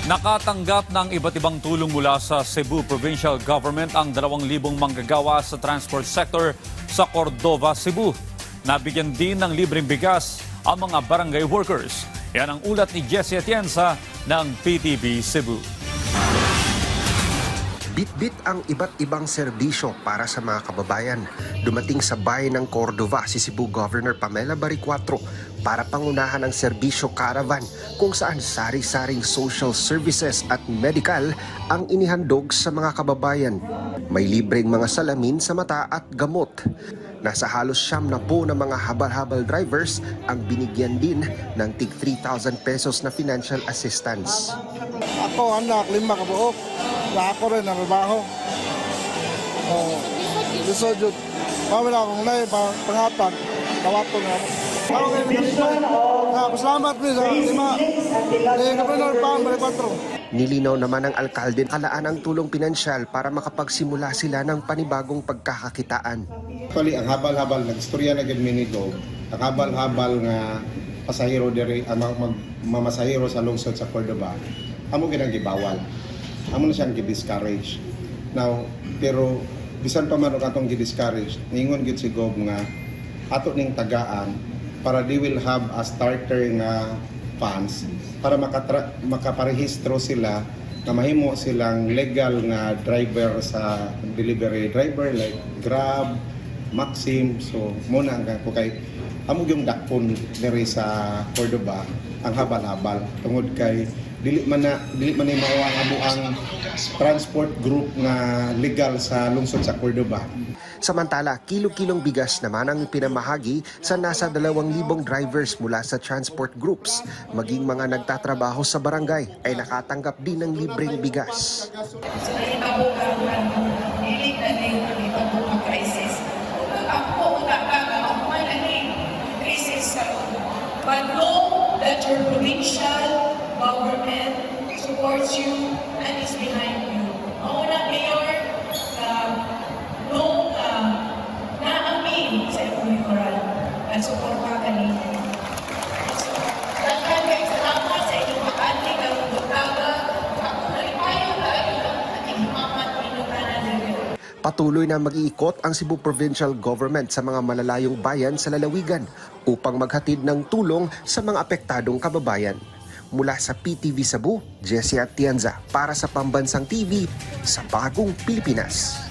Nakatanggap ng iba't ibang tulong mula sa Cebu Provincial Government ang 2,000 manggagawa sa transport sector sa Cordova, Cebu. Nabigyan din ng libreng bigas ang mga barangay workers. Yan ang ulat ni Jessie Atienza ng PTV Cebu. Bit-bit ang iba't ibang serbisyo para sa mga kababayan. Dumating sa bayan ng Cordova si Cebu Governor Pamela Baricuatro para pangunahan ang serbisyo caravan kung saan sari-saring social services at medical ang inihandog sa mga kababayan. May libreng mga salamin sa mata at gamot. Nasa halos 70 na mga habal-habal drivers ang binigyan din ng tig 3,000 pesos na financial assistance. Ako anak, 5 ka buok. Ako rin ang trabaho. Gusto dyan. Pamela akong na pangapan. Tawato nga ako. Ako kayo nagkalipa. Pasalamat mo sa 5. Kapinor pa ang Baricuatro. Nilinaw naman ng alkalde kalaan ang tulong pinansyal para makapagsimula sila ng panibagong pagkakakitaan. Actually, ang habal-habal, nag-istorya na gid minigo, ang habal-habal nga pasahero diri, ang mamasahero sa lungsod sa Cordova, amo ginang gibawal. Amo na siyang gi-discourage. Now, pero bisan pa man og atong gi-discourage, ningon gid si Gob nga ato ning tagaan para they will have a starter nga funds para makaparehistro sila na mahimo silang legal nga driver sa delivery driver like Grab, Maxim. So muna ang ko kay amo yung dakpon diri sa Cordova ang habal-habal tungod kay dili man ni mao ang amuang transport group nga legal sa lungsod sa Cordova. Samantala, kilo-kilong bigas naman ang pinamahagi sa nasa 2,000 drivers mula sa transport groups. Maging mga nagtatrabaho sa barangay ay nakatanggap din ng libreng bigas. But know that your provincial government supports you and is behind you. Mauna, Mayor, know na amin sa iyong litoral at suporta ka ninyo. Daghan kayo salamat sa inyong pag-anti ng Butaga. Ako nalipayo tayo ng ating himamat minutanan na Patuloy na mag-iikot ang Cebu Provincial Government sa mga malalayong bayan sa lalawigan upang maghatid ng tulong sa mga apektadong kababayan. Mula sa PTV Cebu, Jessie Atienza para sa Pambansang TV sa Bagong Pilipinas.